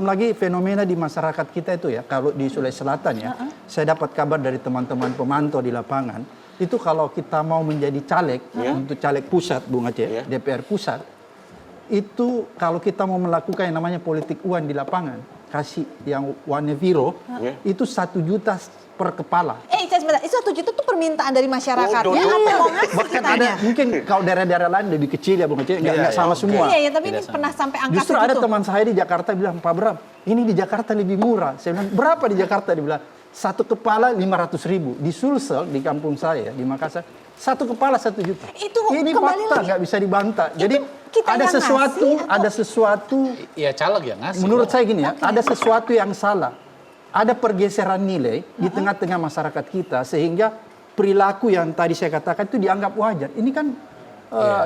lagi fenomena di masyarakat kita itu ya. Kalau di Sulawesi Selatan ya, saya dapat kabar dari teman-teman pemantau di lapangan. Itu kalau kita mau menjadi caleg untuk caleg pusat, Bung Aceh, DPR pusat, itu kalau kita mau melakukan yang namanya politik uang di lapangan, kasih yang warna biru, itu 1 juta per kepala. Sebentar, itu 1 juta itu permintaan dari masyarakatnya Bodoh. atau mau ngasih Bahkan kitanya? ada mungkin kalau daerah-daerah lain lebih kecil ya Bung Aceh, nggak sama semua. Iya, tapi ini pernah sampai angka Justru segitu. ada teman saya di Jakarta bilang, Pak Bram, ini di Jakarta lebih murah. Saya bilang, berapa di Jakarta? Dia bilang, 1 kepala 500.000. Di Sulsel, di kampung saya, di Makassar, 1 kepala 1 juta. Itu ini kembali fakta, lagi. nggak bisa dibantah. Jadi kita ada yang sesuatu, ngasih atau- ada sesuatu. Ya caleg yang ngasih. Menurut saya gini ya, ada sesuatu yang salah. Ada pergeseran nilai di tengah-tengah masyarakat kita sehingga perilaku yang tadi saya katakan itu dianggap wajar. Ini kan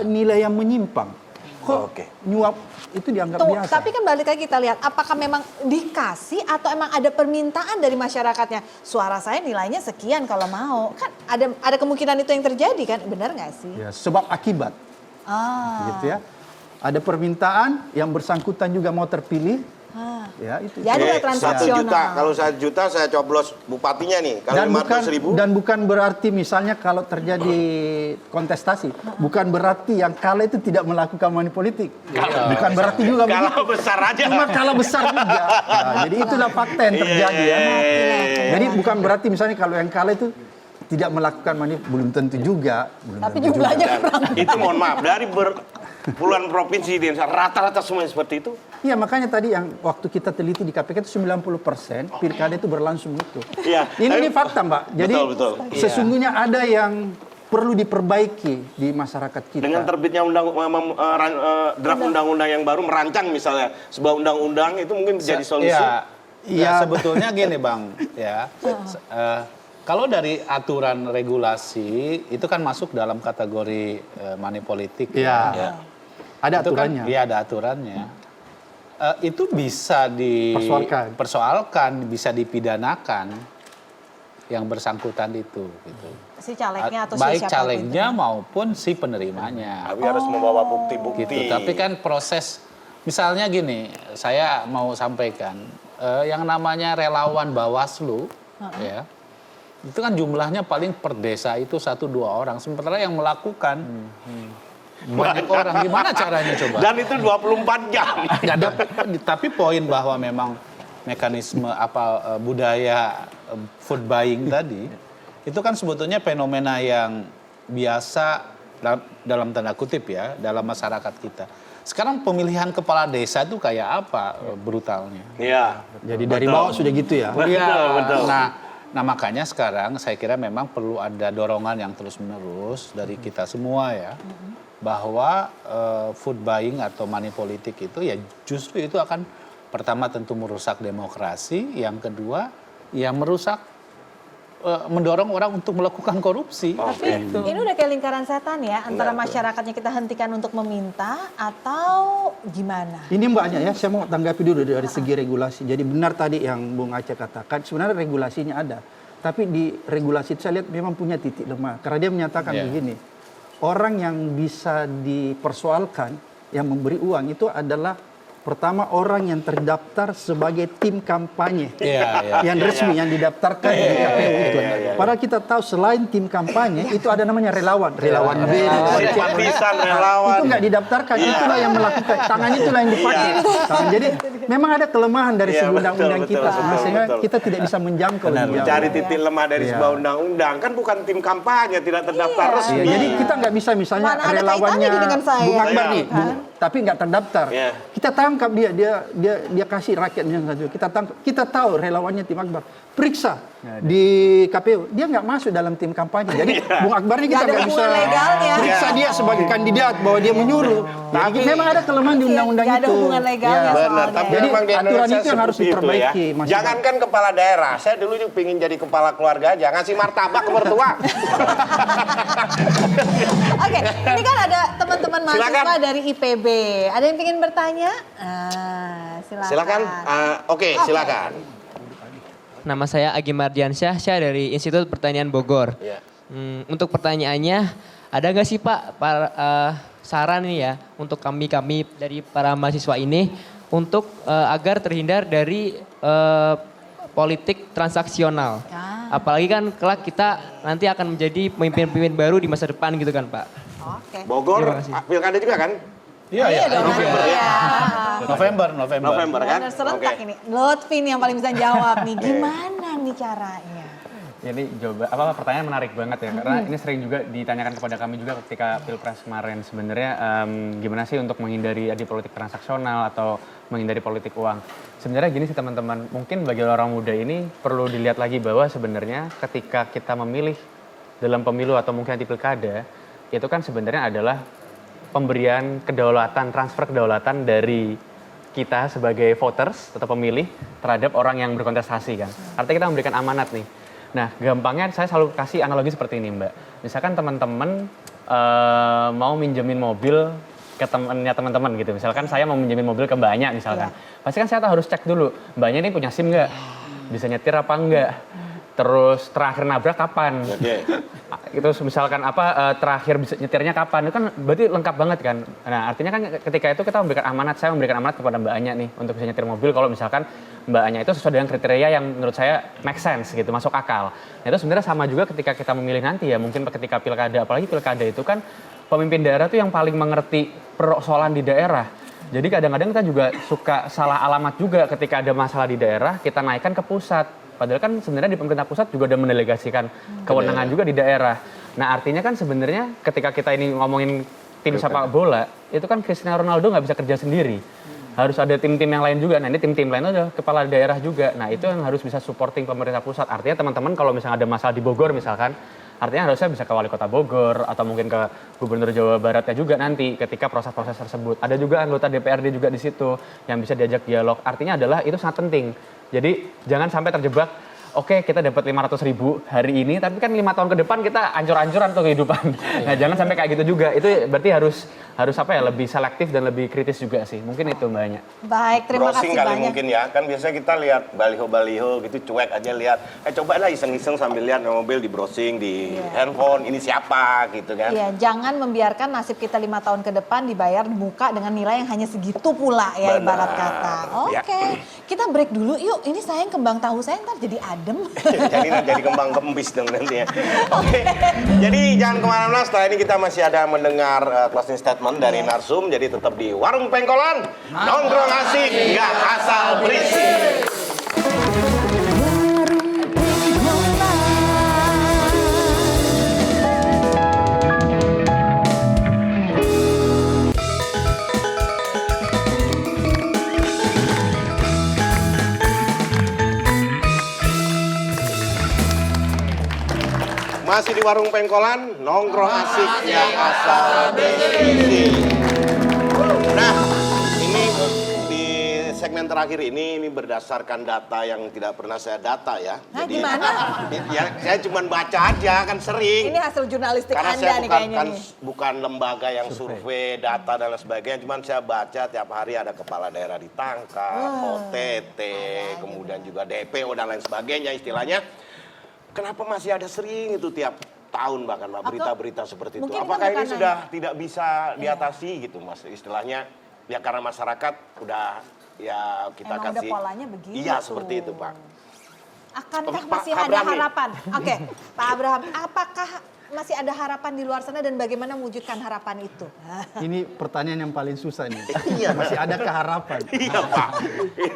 nilai yang menyimpang. Kok nyuap itu dianggap Tuh, biasa? tapi kan balik lagi kita lihat apakah memang dikasih atau emang ada permintaan dari masyarakatnya. Suara saya nilainya sekian kalau mau. Kan ada kemungkinan itu yang terjadi kan? Benar nggak sih? Ya, sebab akibat. Gitu ya. Ada permintaan yang bersangkutan juga mau terpilih. Ya, itu. Jadi ada 1 transaksional. juta, kalau 1 juta saya coblos bupatinya nih. Kalau 500.000. Dan bukan berarti misalnya kalau terjadi kontestasi, bukan berarti yang kalah itu tidak melakukan money politik. Bukan berarti juga Kalau begitu. besar aja. Cuma kalah besar juga. Nah, jadi itulah fakta yang terjadi ya. Jadi bukan berarti misalnya kalau yang kalah itu tidak melakukan money, belum tentu juga. Tapi jumlahnya kurang. Itu mohon maaf, dari puluhan provinsi di Indonesia, rata-rata semua seperti itu. Iya, makanya tadi yang waktu kita teliti di KPK itu 90% pilkada itu berlangsung itu. Iya. Ini fakta, Mbak. Jadi Betul. sesungguhnya ada yang perlu diperbaiki di masyarakat kita. Dengan terbitnya draft undang-undang yang baru merancang misalnya sebuah undang-undang itu mungkin menjadi solusi. Ya, sebetulnya gini Bang, ya. Kalau dari aturan regulasi itu kan masuk dalam kategori money politik. Iya. Ya. Ada Itu kan, aturannya. iya ada aturannya. Itu bisa Persoalkan. dipersoalkan, bisa dipidanakan yang bersangkutan itu. Gitu. Si calegnya atau si Baik siapapun calegnya maupun si penerimanya. Tapi harus membawa bukti-bukti. Gitu. Tapi kan proses, misalnya gini, saya mau sampaikan, yang namanya relawan Bawaslu, ya, itu kan jumlahnya paling per desa itu 1-2 orang. Sementara yang melakukan banyak orang. Gimana caranya coba? Dan itu 24 jam. Nggak ada, tapi poin bahwa memang mekanisme budaya food buying tadi itu kan sebetulnya fenomena yang biasa dalam tanda kutip ya dalam masyarakat kita. Sekarang pemilihan kepala desa itu kayak apa brutalnya? Iya. Jadi dari bawah sudah gitu ya. Betul. Nah makanya sekarang saya kira memang perlu ada dorongan yang terus-menerus dari kita semua ya. Bahwa food buying atau money politik itu ya justru itu akan pertama tentu merusak demokrasi, yang kedua ya merusak mendorong orang untuk melakukan korupsi. Tapi ini udah kayak lingkaran setan ya, antara masyarakatnya kita hentikan untuk meminta atau gimana? Ini mbaknya ya, saya mau tanggapi dulu dari segi regulasi. Jadi benar tadi yang Bung Aceh katakan, sebenarnya regulasinya ada. Tapi di regulasi itu saya lihat memang punya titik lemah. Karena dia menyatakan begini, orang yang bisa dipersoalkan, yang memberi uang itu adalah pertama orang yang terdaftar sebagai tim kampanye yang resmi yang didaftarkan di KPU itu. Padahal kita tahu selain tim kampanye itu ada namanya relawan B, relawan C. relawan. Itu nggak didaftarkan, itulah yang melakukan, tangan itulah yang dipakai. Jadi memang ada kelemahan dari segi undang-undang kita, sehingga kita tidak bisa menjangkau. Mencari titik lemah dari sebuah undang-undang, kan bukan tim kampanye, tidak terdaftar resmi. Jadi kita nggak bisa misalnya Mana ada relawannya kaitannya dengan saya? Bung Akbar nih, Kan? tapi nggak terdaftar. Kita tangkap dia kasih rakyatnya saja. Kita tahu relawannya tim Akbar. Periksa di KPU, dia nggak masuk dalam tim kampanye. Jadi Bung Akbar ini kita nggak bisa periksa dia sebagai kandidat bahwa dia menyuruh. Tapi memang ada kelemahan di undang-undang Nggak itu. ada hubungan legalnya Benar, soalnya. tapi Jadi memang di aturan Indonesia itu yang harus seperti itu diperbaiki, Mas. Jangankan kepala daerah, saya dulu juga ingin jadi kepala keluarga aja, ngasih martabak ke mertua. Oke, ini kan ada teman-teman mahasiswa Silakan. dari IPB. Ada yang ingin bertanya? Silakan. Silakan. Oke, silakan. Nama saya Agi Mardiansyah, saya dari Institut Pertanian Bogor. Iya. Untuk pertanyaannya, ada nggak sih Pak saran nih ya untuk kami dari para mahasiswa ini untuk agar terhindar dari politik transaksional? Apalagi kan kelak kita nanti akan menjadi pemimpin-pemimpin baru di masa depan gitu kan Pak. Oke. Bogor, Terima kasih. pilkada juga kan? Iya dong. November kan? Benar, serentak ini. Lutfi nih yang paling bisa jawab nih. Gimana nih caranya? Ini pertanyaan menarik banget ya, karena ini sering juga ditanyakan kepada kami juga ketika Pilpres kemarin. Sebenarnya gimana sih untuk menghindari politik transaksional atau menghindari politik uang? Sebenarnya gini sih teman-teman, mungkin bagi orang muda ini perlu dilihat lagi bahwa sebenarnya ketika kita memilih dalam pemilu atau mungkin di pilkada, itu kan sebenarnya adalah pemberian kedaulatan, transfer kedaulatan dari kita sebagai voters atau pemilih terhadap orang yang berkontestasi kan. Artinya kita memberikan amanat nih. Nah, gampangnya saya selalu kasih analogi seperti ini, Mbak. Misalkan teman-teman mau minjemin mobil ke temannya teman-teman gitu. Misalkan saya mau minjemin mobil ke mbaknya misalkan. Pasti kan saya harus cek dulu, mbaknya ini punya SIM nggak? Bisa nyetir apa enggak? Terus terakhir nabrak kapan? Itu misalkan terakhir bisa nyetirnya kapan? Itu kan berarti lengkap banget kan. Nah, artinya kan ketika itu kita memberikan amanat, saya memberikan amanat kepada mbaknya nih untuk bisa nyetir mobil kalau misalkan mbaknya itu sesuai dengan kriteria yang menurut saya make sense gitu, masuk akal. Nah, itu sebenarnya sama juga ketika kita memilih nanti ya, mungkin ketika pilkada, apalagi pilkada itu kan pemimpin daerah tuh yang paling mengerti persoalan di daerah. Jadi kadang-kadang kita juga suka salah alamat juga ketika ada masalah di daerah, kita naikkan ke pusat. Padahal kan sebenarnya di pemerintah pusat juga udah mendelegasikan kewenangan juga di daerah. Nah artinya kan sebenarnya ketika kita ini ngomongin tim sepak bola, itu kan Cristiano Ronaldo nggak bisa kerja sendiri. Harus ada tim-tim yang lain juga. Nah ini tim-tim lain itu kepala daerah juga. Nah itu yang harus bisa supporting pemerintah pusat. Artinya teman-teman kalau misalnya ada masalah di Bogor misalkan, artinya harusnya bisa ke wali kota Bogor atau mungkin ke gubernur Jawa Baratnya juga nanti ketika proses-proses tersebut. Ada juga anggota DPRD juga di situ yang bisa diajak dialog. Artinya adalah itu sangat penting. Jadi jangan sampai terjebak, oke kita dapat 500.000 hari ini, tapi kan 5 tahun ke depan kita ancur-ancuran tuh kehidupan. Nah jangan sampai kayak gitu juga. Itu berarti harus lebih selektif dan lebih kritis juga sih. Mungkin itu mbaknya. Baik, terima Browsing kasih kali banyak. mungkin ya, kan biasanya kita lihat baliho-baliho gitu cuek aja lihat. Coba lah iseng-iseng sambil lihat mobil di browsing di handphone, ini siapa gitu kan. Iya, jangan membiarkan nasib kita 5 tahun ke depan dibayar di muka dengan nilai yang hanya segitu pula ya, Benar. ibarat kata. Oke, kita break dulu yuk. Ini sayang kembang tahu saya ntar jadi adem. jadi kembang kempis dong nanti ya. Oke. Jadi jangan kemana-mana, setelah ini kita masih ada mendengar closing statement dari Narsum. Jadi tetap di Warung Pengkolan, nongkrong asik, nggak asal berisik. Masih di Warung Pengkolan, nongkrong asik yang asal berisik. Nah, ini di segmen segmen terakhir ini berdasarkan data yang tidak pernah saya data ya. Hah, gimana? Ya, saya cuma baca aja kan sering. Ini hasil jurnalistik Karena Anda saya nih bukan kayaknya nih. bukan lembaga yang survei data dan lain sebagainya, cuman saya baca tiap hari ada kepala daerah ditangkap, OTT, kemudian juga DPO dan lain sebagainya istilahnya. Kenapa masih ada sering itu tiap tahun bahkan Pak, berita-berita seperti itu? mungkin itu Apakah ini bukan sudah tidak bisa diatasi gitu Mas istilahnya? Ya karena masyarakat udah ya kita Emang udah kasih. polanya begitu. Iya seperti itu Pak. Akankah Pak masih ada Abraham nih. harapan? Oke, Pak Abraham, apakah masih ada harapan di luar sana dan bagaimana mewujudkan harapan itu? Ini pertanyaan yang paling susah nih. Iya. Masih adakah harapan? Iya Pak.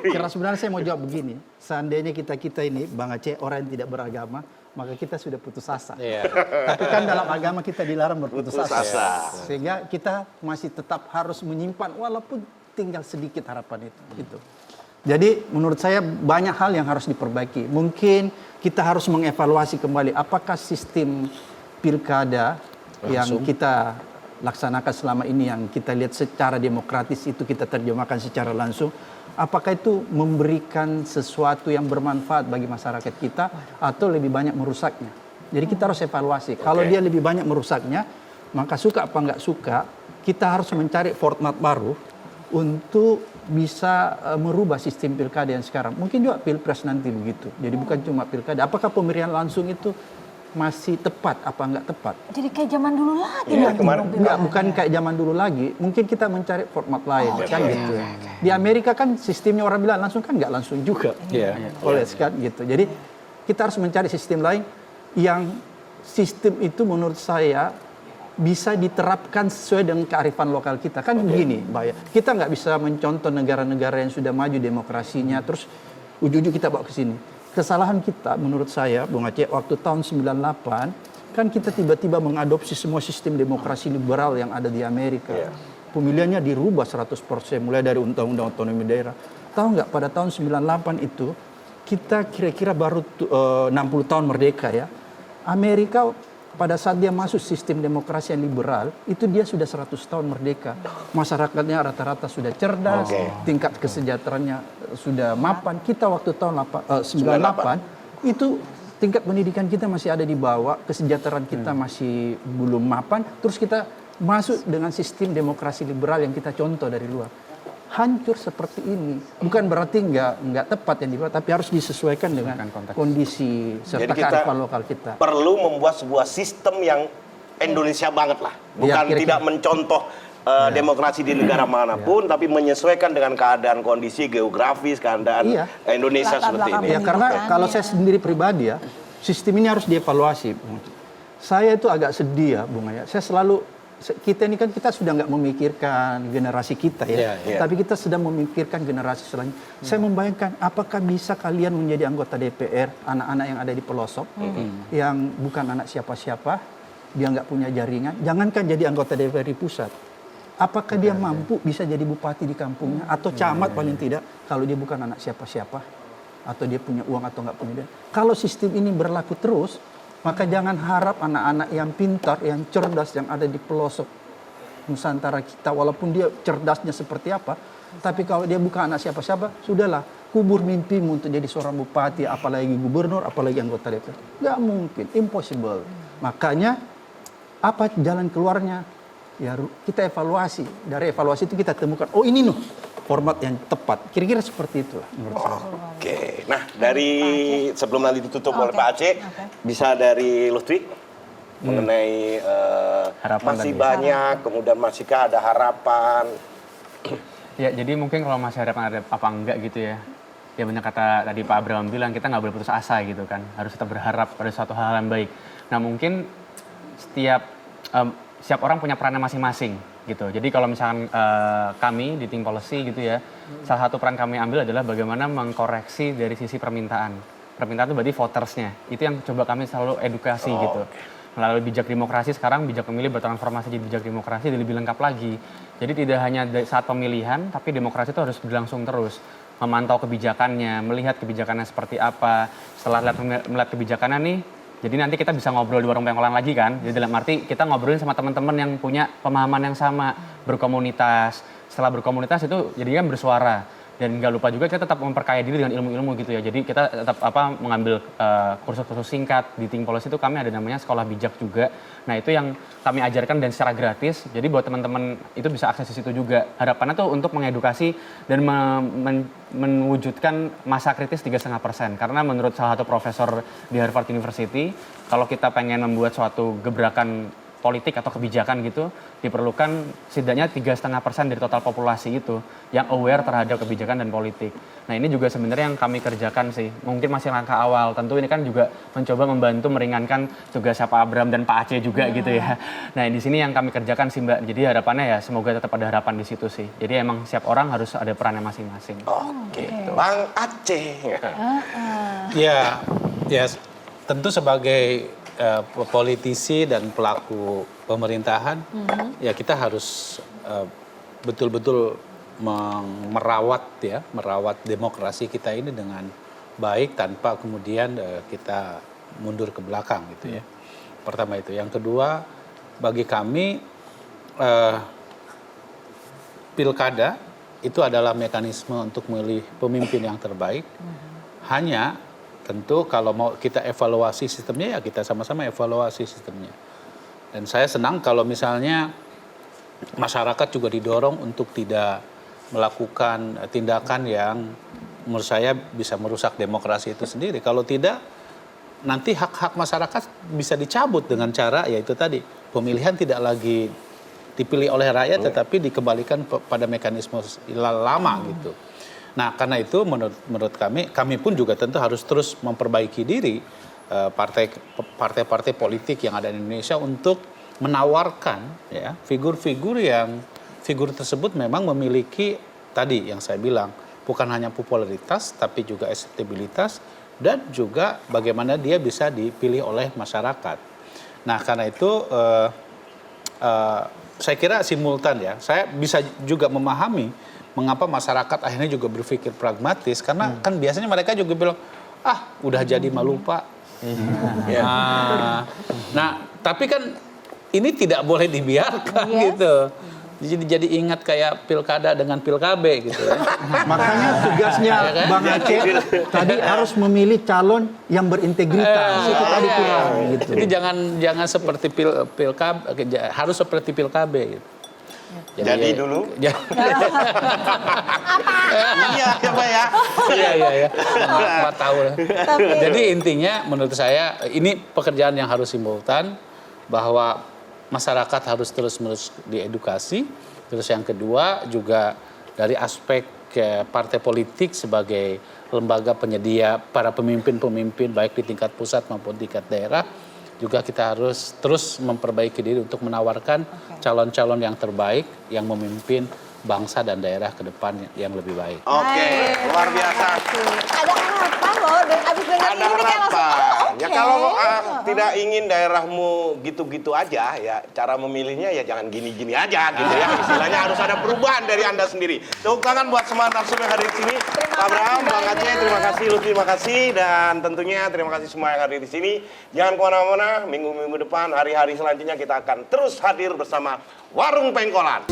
Karena sebenarnya saya mau jawab begini. Seandainya kita ini, Bang Aceh, orang yang tidak beragama, maka kita sudah putus asa. Tapi kan dalam agama kita dilarang berputus Putus asa. asa. Sehingga kita masih tetap harus menyimpan walaupun tinggal sedikit harapan itu. Jadi menurut saya banyak hal yang harus diperbaiki. Mungkin kita harus mengevaluasi kembali apakah sistem pilkada yang kita laksanakan selama ini, yang kita lihat secara demokratis itu kita terjemahkan secara langsung, apakah itu memberikan sesuatu yang bermanfaat bagi masyarakat kita atau lebih banyak merusaknya. Jadi kita harus evaluasi. Kalau dia lebih banyak merusaknya, maka suka apa nggak suka, kita harus mencari format baru untuk bisa merubah sistem pilkada yang sekarang. Mungkin juga pilpres nanti begitu. Jadi bukan cuma pilkada. Apakah pemilihan langsung itu masih tepat apa enggak tepat? Jadi kayak zaman dulu lagi Iya, nanti. kemarin Enggak, bukan kayak zaman dulu lagi. Mungkin kita mencari format lain, kan gitu. Di Amerika kan sistemnya orang bilang langsung kan nggak langsung juga. Oleh kan gitu. Jadi kita harus mencari sistem lain yang sistem itu menurut saya bisa diterapkan sesuai dengan kearifan lokal kita. Kan begini, Mbak ya. Kita nggak bisa mencontoh negara-negara yang sudah maju demokrasinya, terus ujung-ujung kita bawa ke sini. Kesalahan kita menurut saya, Bung Aceh, waktu tahun 98, kan kita tiba-tiba mengadopsi semua sistem demokrasi liberal yang ada di Amerika. Pemilihannya dirubah 100%, mulai dari undang-undang otonomi daerah. Tahu nggak, pada tahun 98 itu, kita kira-kira baru 60 tahun merdeka ya. Amerika pada saat dia masuk sistem demokrasi yang liberal, itu dia sudah 100 tahun merdeka. Masyarakatnya rata-rata sudah cerdas, tingkat kesejahteraannya sudah mapan. Kita waktu tahun 98, itu tingkat pendidikan kita masih ada di bawah, kesejahteraan kita masih belum mapan. Terus kita masuk dengan sistem demokrasi liberal yang kita contoh dari luar. Hancur seperti ini. Bukan berarti nggak tepat yang dibuat, tapi harus disesuaikan dengan kondisi serta kearifan lokal kita. Perlu membuat sebuah sistem yang Indonesia banget lah. Bukan tidak mencontoh demokrasi di negara manapun, tapi menyesuaikan dengan keadaan kondisi geografis, keadaan Indonesia seperti ini. Ya, karena kalau saya sendiri pribadi ya, sistem ini harus dievaluasi. Saya itu agak sedih ya, Bung Ayat. Saya selalu, kita ini kan kita sudah nggak memikirkan generasi kita ya, tapi kita sedang memikirkan generasi selanjutnya. Saya membayangkan apakah bisa kalian menjadi anggota DPR, anak-anak yang ada di pelosok, yang bukan anak siapa-siapa, dia nggak punya jaringan, jangankan jadi anggota DPR di pusat. Apakah dia mampu bisa jadi bupati di kampungnya atau camat paling tidak kalau dia bukan anak siapa-siapa, atau dia punya uang atau nggak punya uang. Kalau sistem ini berlaku terus, maka jangan harap anak-anak yang pintar, yang cerdas, yang ada di pelosok Nusantara kita, walaupun dia cerdasnya seperti apa, tapi kalau dia bukan anak siapa-siapa, sudahlah, kubur mimpimu untuk jadi seorang bupati, apalagi gubernur, apalagi anggota DPR. Nggak mungkin, impossible. Makanya, apa jalan keluarnya? Ya kita evaluasi. Dari evaluasi itu kita temukan, oh ini loh format yang tepat. Kira-kira seperti itulah menurut saya. Oke, nah dari sebelum nanti ditutup oleh Pak Aceh, bisa dari Lutfi mengenai masih banyak, kemudian masihkah ada harapan? Ya, jadi mungkin kalau masih harapan ada apa enggak gitu ya. Ya benar kata tadi Pak Abraham bilang, kita nggak boleh putus asa gitu kan. Harus tetap berharap pada suatu hal yang baik. Nah mungkin setiap orang punya perannya masing-masing gitu. Jadi kalau misalkan kami di tim policy gitu ya, salah satu peran kami ambil adalah bagaimana mengkoreksi dari sisi permintaan. Permintaan itu berarti votersnya. Itu yang coba kami selalu edukasi gitu. Melalui bijak demokrasi, sekarang bijak pemilih bertransformasi jadi bijak demokrasi, jadi lebih lengkap lagi. Jadi tidak hanya saat pemilihan, tapi demokrasi itu harus berlangsung terus. Memantau kebijakannya, melihat kebijakannya seperti apa. Setelah melihat kebijakannya nih, jadi nanti kita bisa ngobrol di warung pengkolan lagi kan. Jadi dalam arti kita ngobrolin sama teman-teman yang punya pemahaman yang sama, berkomunitas. Setelah berkomunitas itu jadi kan bersuara. Dan nggak lupa juga kita tetap memperkaya diri dengan ilmu-ilmu gitu ya. Jadi kita tetap mengambil kursus-kursus singkat di Think Policy itu kami ada namanya sekolah bijak juga. Nah itu yang kami ajarkan dan secara gratis. Jadi buat teman-teman itu bisa akses di situ juga. Harapannya tuh untuk mengedukasi dan mewujudkan masa kritis 3,5%. Karena menurut salah satu profesor di Harvard University, kalau kita pengen membuat suatu gebrakan politik atau kebijakan gitu, diperlukan setidaknya 3,5% dari total populasi itu yang aware terhadap kebijakan dan politik. Nah ini juga sebenarnya yang kami kerjakan sih. Mungkin masih langkah awal. Tentu ini kan juga mencoba membantu meringankan tugas Pak Abram dan Pak Aceh juga gitu ya. Nah di sini yang kami kerjakan sih Mbak. Jadi harapannya ya semoga tetap ada harapan di situ sih. Jadi emang setiap orang harus ada perannya masing-masing. Oke, Bang Aceh. Ya, tentu sebagai politisi dan pelaku pemerintahan, ya kita harus betul-betul merawat demokrasi kita ini dengan baik tanpa kemudian kita mundur ke belakang gitu ya. Pertama itu. Yang kedua, bagi kami pilkada itu adalah mekanisme untuk memilih pemimpin yang terbaik. Hanya tentu kalau mau kita evaluasi sistemnya ya kita sama-sama evaluasi sistemnya. Dan saya senang kalau misalnya masyarakat juga didorong untuk tidak melakukan tindakan yang menurut saya bisa merusak demokrasi itu sendiri. Kalau tidak, nanti hak-hak masyarakat bisa dicabut dengan cara yaitu tadi pemilihan tidak lagi dipilih oleh rakyat tetapi dikembalikan pada mekanisme lama gitu. Nah, karena itu menurut kami pun juga tentu harus terus memperbaiki diri partai-partai politik yang ada di Indonesia untuk menawarkan ya figur tersebut memang memiliki tadi yang saya bilang bukan hanya popularitas tapi juga akseptabilitas dan juga bagaimana dia bisa dipilih oleh masyarakat. Nah, karena itu saya kira simultan ya. Saya bisa juga memahami mengapa masyarakat akhirnya juga berpikir pragmatis karena kan biasanya mereka juga bilang udah jadi malu Pak. Nah, tapi kan ini tidak boleh dibiarkan gitu. Jadi ingat kayak pilkada dengan pilkabe gitu ya. Makanya tugasnya Bang Aceh tadi harus memilih calon yang berintegritas. Itu tadi kurang gitu. Jadi jangan seperti pilkabe, harus seperti pilkabe gitu. Jadi dulu. Iya, Pak ya. Iya. 4 tahun. Jadi intinya menurut saya ini pekerjaan yang harus simultan bahwa masyarakat harus terus-menerus diedukasi. Terus yang kedua juga dari aspek partai politik sebagai lembaga penyedia para pemimpin-pemimpin baik di tingkat pusat maupun tingkat daerah juga kita harus terus memperbaiki diri untuk menawarkan calon-calon yang terbaik yang memimpin bangsa dan daerah ke depan yang lebih baik. Oke, luar biasa. Ada harapan loh, dan abis dengar Ada ini kayak langsung, harapan. Ya kalau oke. tidak ingin daerahmu gitu-gitu aja, ya cara memilihnya ya jangan gini-gini aja gitu ya. Istilahnya harus ada perubahan dari Anda sendiri. Tepuk tangan buat semua narasumber yang hadir di sini. Pak Abraham, Bang Aceh, terima kasih, Lutfi, terima kasih, dan tentunya terima kasih semua yang hadir di sini. Jangan kemana-mana, minggu-minggu depan, hari-hari selanjutnya kita akan terus hadir bersama Warung Pengkolan.